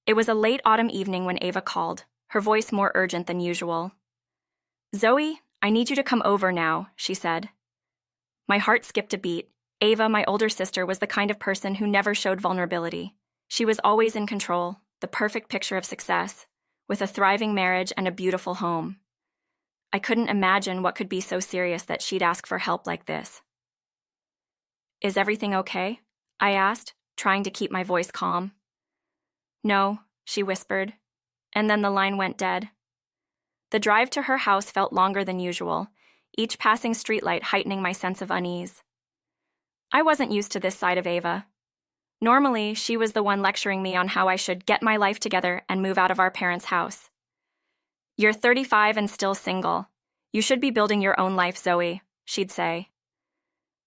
It was a late autumn evening when Ava called, her voice more urgent than usual. "Zoe, I need you to come over now," she said. My heart skipped a beat. Ava, my older sister, was the kind of person who never showed vulnerability. She was always in control, the perfect picture of success, with a thriving marriage and a beautiful home. I couldn't imagine what could be so serious that she'd ask for help like this. "Is everything okay?" I asked, trying to keep my voice calm. "No," she whispered, and then the line went dead. The drive to her house felt longer than usual, each passing streetlight heightening my sense of unease. I wasn't used to this side of Ava. Normally, she was the one lecturing me on how I should get my life together and move out of our parents' house. "You're 35 and still single. You should be building your own life, Zoe," she'd say.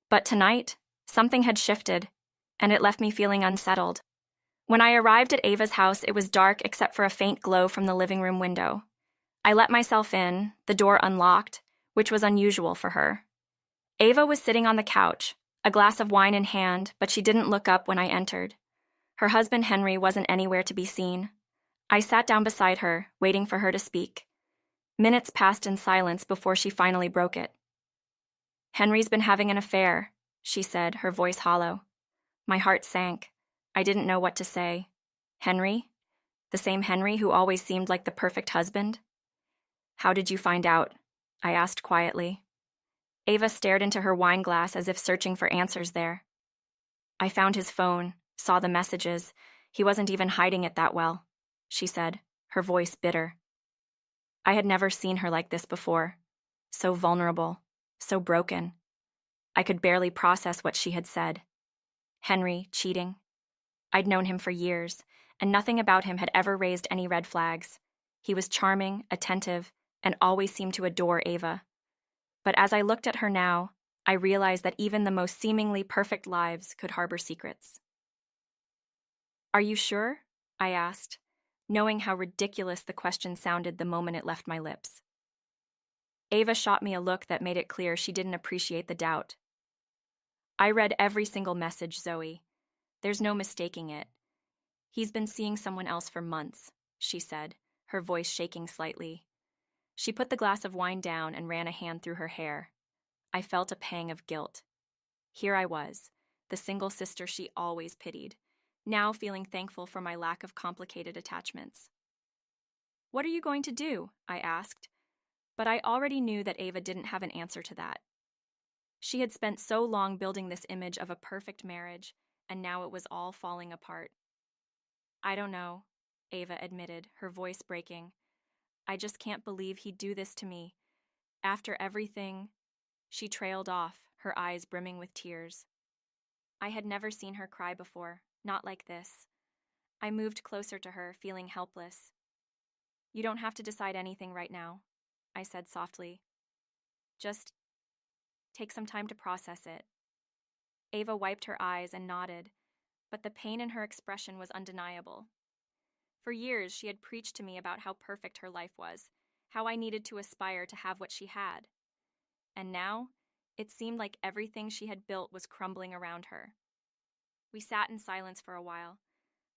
But tonight, something had shifted, and it left me feeling unsettled. When I arrived at Ava's house, it was dark except for a faint glow from the living room window. I let myself in, the door unlocked, which was unusual for her. Ava was sitting on the couch, a glass of wine in hand, but she didn't look up when I entered. Her husband Henry wasn't anywhere to be seen. I sat down beside her, waiting for her to speak. Minutes passed in silence before she finally broke it. "Henry's been having an affair," she said, her voice hollow. My heart sank. I didn't know what to say. Henry? The same Henry who always seemed like the perfect husband? "How did you find out?" I asked quietly. Ava stared into her wine glass as if searching for answers there. "I found his phone, saw the messages. He wasn't even hiding it that well," she said, her voice bitter. I had never seen her like this before. So vulnerable, so broken. I could barely process what she had said. Henry cheating. I'd known him for years, and nothing about him had ever raised any red flags. He was charming, attentive, and always seemed to adore Ava. But as I looked at her now, I realized that even the most seemingly perfect lives could harbor secrets. "Are you sure?" I asked, knowing how ridiculous the question sounded the moment it left my lips. Ava shot me a look that made it clear she didn't appreciate the doubt. "I read every single message, Zoe. There's no mistaking it. He's been seeing someone else for months," she said, her voice shaking slightly. She put the glass of wine down and ran a hand through her hair. I felt a pang of guilt. Here I was, the single sister she always pitied, now feeling thankful for my lack of complicated attachments. "What are you going to do?" I asked, but I already knew that Ava didn't have an answer to that. She had spent so long building this image of a perfect marriage, and now it was all falling apart. "I don't know," Ava admitted, her voice breaking. "I just can't believe he'd do this to me. After everything—" She trailed off, her eyes brimming with tears. I had never seen her cry before, not like this. I moved closer to her, feeling helpless. "You don't have to decide anything right now," I said softly. "Just take some time to process it." Ava wiped her eyes and nodded, but the pain in her expression was undeniable. For years, she had preached to me about how perfect her life was, how I needed to aspire to have what she had. And now, it seemed like everything she had built was crumbling around her. We sat in silence for a while,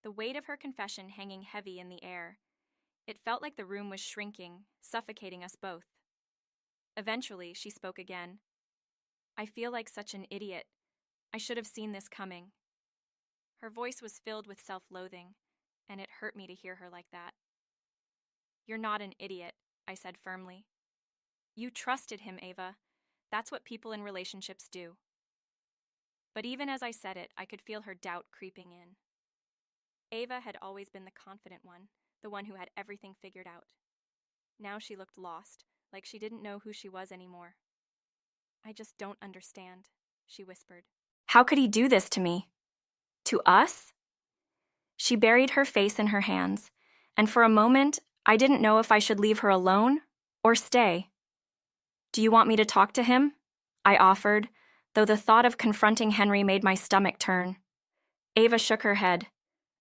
the weight of her confession hanging heavy in the air. It felt like the room was shrinking, suffocating us both. Eventually, she spoke again. "I feel like such an idiot. I should have seen this coming." Her voice was filled with self-loathing, and it hurt me to hear her like that. "You're not an idiot," I said firmly. "You trusted him, Ava. That's what people in relationships do." But even as I said it, I could feel her doubt creeping in. Ava had always been the confident one, the one who had everything figured out. Now she looked lost, like she didn't know who she was anymore. "I just don't understand," she whispered. "How could he do this to me? To us?" She buried her face in her hands, and for a moment, I didn't know if I should leave her alone or stay. "Do you want me to talk to him?" I offered, though the thought of confronting Henry made my stomach turn. Ava shook her head.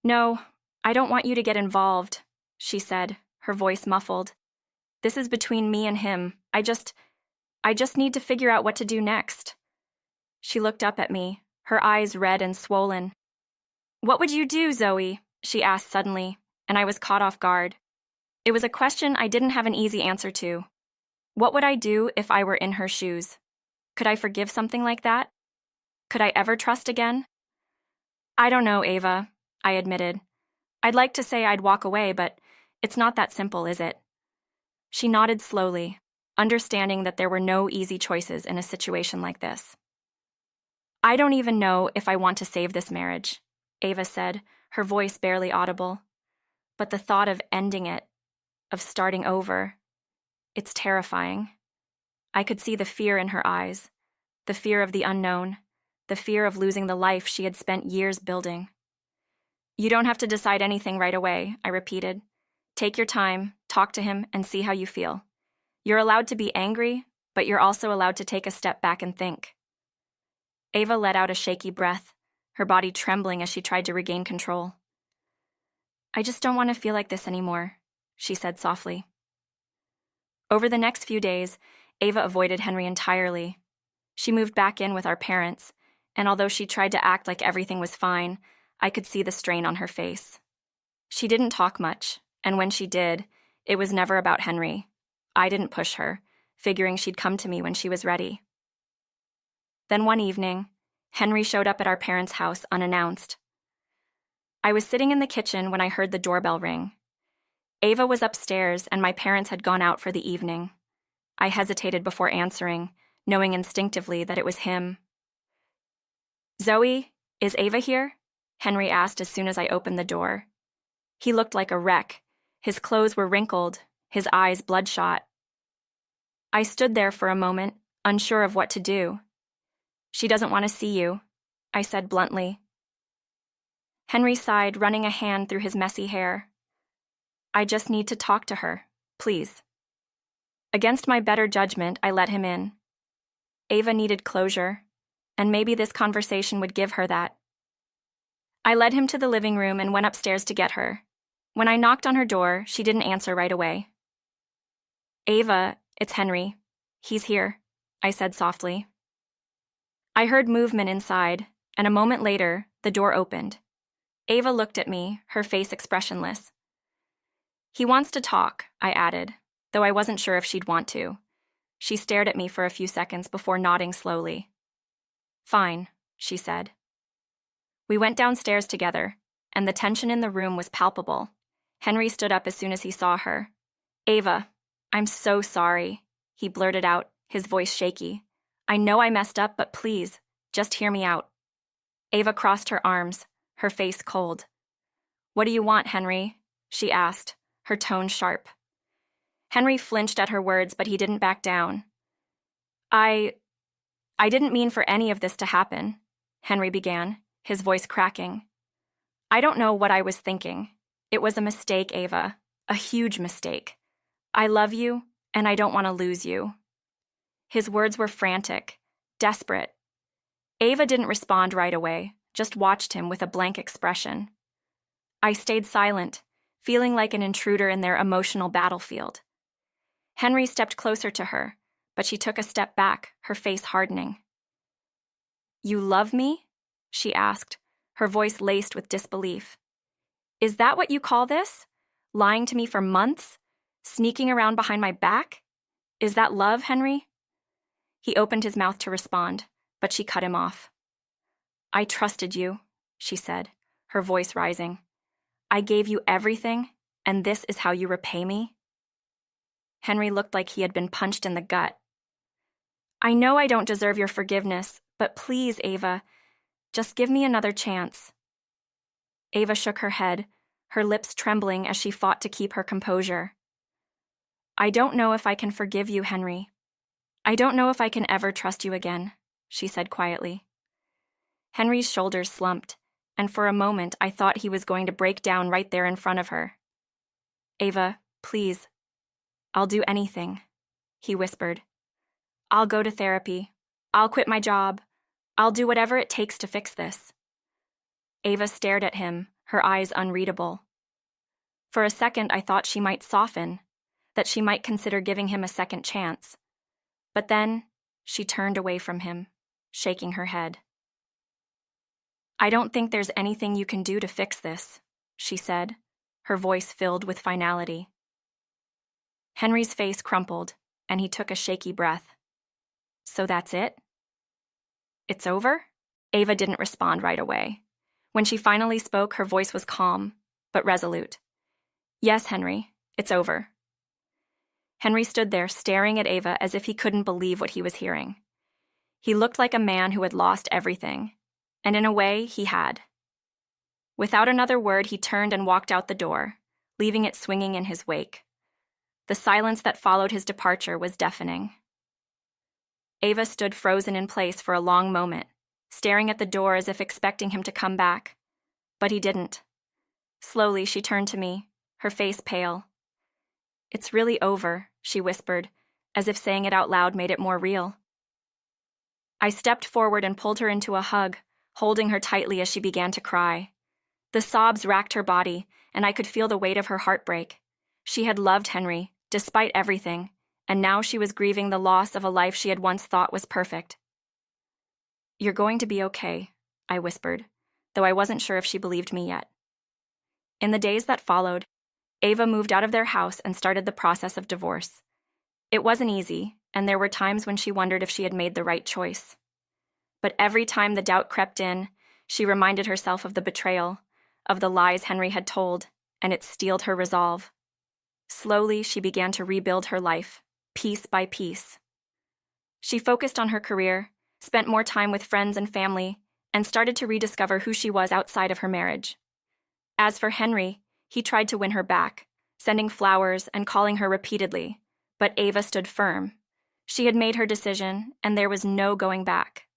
"No, I don't want you to get involved," she said, her voice muffled. "This is between me and him. I just need to figure out what to do next." She looked up at me, her eyes red and swollen. "What would you do, Zoe?" she asked suddenly, and I was caught off guard. It was a question I didn't have an easy answer to. What would I do if I were in her shoes? Could I forgive something like that? Could I ever trust again? I don't know, Ava, I admitted. I'd like to say I'd walk away, but it's not that simple, is it? She nodded slowly, understanding that there were no easy choices in a situation like this. I don't even know if I want to save this marriage, Ava said, her voice barely audible. But the thought of ending it, of starting over, it's terrifying. I could see the fear in her eyes, the fear of the unknown, the fear of losing the life she had spent years building. You don't have to decide anything right away, I repeated. Take your time, talk to him, and see how you feel. You're allowed to be angry, but you're also allowed to take a step back and think. Ava let out a shaky breath, her body trembling as she tried to regain control. I just don't want to feel like this anymore, she said softly. Over the next few days, Ava avoided Henry entirely. She moved back in with our parents, and although she tried to act like everything was fine, I could see the strain on her face. She didn't talk much, and when she did, it was never about Henry. I didn't push her, figuring she'd come to me when she was ready. Then one evening, Henry showed up at our parents' house unannounced. I was sitting in the kitchen when I heard the doorbell ring. Ava was upstairs, and my parents had gone out for the evening. I hesitated before answering, knowing instinctively that it was him. Zoe, is Ava here? Henry asked as soon as I opened the door. He looked like a wreck. His clothes were wrinkled, his eyes bloodshot. I stood there for a moment, unsure of what to do. She doesn't want to see you, I said bluntly. Henry sighed, running a hand through his messy hair. I just need to talk to her, please. Against my better judgment, I let him in. Ava needed closure, and maybe this conversation would give her that. I led him to the living room and went upstairs to get her. When I knocked on her door, she didn't answer right away. Ava, it's Henry. He's here, I said softly. I heard movement inside, and a moment later, the door opened. Ava looked at me, her face expressionless. He wants to talk, I added, though I wasn't sure if she'd want to. She stared at me for a few seconds before nodding slowly. Fine, she said. We went downstairs together, and the tension in the room was palpable. Henry stood up as soon as he saw her. Ava, I'm so sorry, he blurted out, his voice shaky. I know I messed up, but please, just hear me out. Ava crossed her arms, her face cold. What do you want, Henry? She asked, her tone sharp. Henry flinched at her words, but he didn't back down. I didn't mean for any of this to happen, Henry began, his voice cracking. I don't know what I was thinking. It was a mistake, Ava, a huge mistake. I love you, and I don't want to lose you. His words were frantic, desperate. Ava didn't respond right away, just watched him with a blank expression. I stayed silent, feeling like an intruder in their emotional battlefield. Henry stepped closer to her, but she took a step back, her face hardening. You love me? She asked, her voice laced with disbelief. Is that what you call this? Lying to me for months? Sneaking around behind my back? Is that love, Henry? He opened his mouth to respond, but she cut him off. I trusted you, she said, her voice rising. I gave you everything, and this is how you repay me? Henry looked like he had been punched in the gut. I know I don't deserve your forgiveness, but please, Ava, just give me another chance. Ava shook her head, her lips trembling as she fought to keep her composure. I don't know if I can forgive you, Henry. I don't know if I can ever trust you again, she said quietly. Henry's shoulders slumped, and for a moment I thought he was going to break down right there in front of her. Ava, please. I'll do anything, he whispered. I'll go to therapy. I'll quit my job. I'll do whatever it takes to fix this. Ava stared at him, her eyes unreadable. For a second I thought she might soften, that she might consider giving him a second chance. But then, she turned away from him, shaking her head. I don't think there's anything you can do to fix this, she said, her voice filled with finality. Henry's face crumpled, and he took a shaky breath. So that's it? It's over? Ava didn't respond right away. When she finally spoke, her voice was calm, but resolute. Yes, Henry, it's over. Henry stood there staring at Ava as if he couldn't believe what he was hearing. He looked like a man who had lost everything, and in a way, he had. Without another word, he turned and walked out the door, leaving it swinging in his wake. The silence that followed his departure was deafening. Ava stood frozen in place for a long moment, staring at the door as if expecting him to come back. But he didn't. Slowly, she turned to me, her face pale. It's really over, she whispered, as if saying it out loud made it more real. I stepped forward and pulled her into a hug, holding her tightly as she began to cry. The sobs racked her body, and I could feel the weight of her heartbreak. She had loved Henry, despite everything, and now she was grieving the loss of a life she had once thought was perfect. You're going to be okay, I whispered, though I wasn't sure if she believed me yet. In the days that followed, Ava moved out of their house and started the process of divorce. It wasn't easy, and there were times when she wondered if she had made the right choice. But every time the doubt crept in, she reminded herself of the betrayal, of the lies Henry had told, and it steeled her resolve. Slowly, she began to rebuild her life, piece by piece. She focused on her career, spent more time with friends and family, and started to rediscover who she was outside of her marriage. As for Henry, he tried to win her back, sending flowers and calling her repeatedly, but Ava stood firm. She had made her decision, and there was no going back.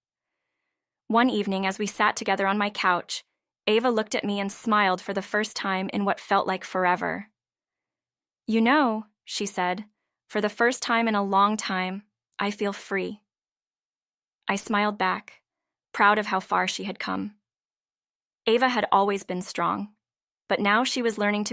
One evening, as we sat together on my couch, Ava looked at me and smiled for the first time in what felt like forever. You know, she said, for the first time in a long time, I feel free. I smiled back, proud of how far she had come. Ava had always been strong, but now she was learning to be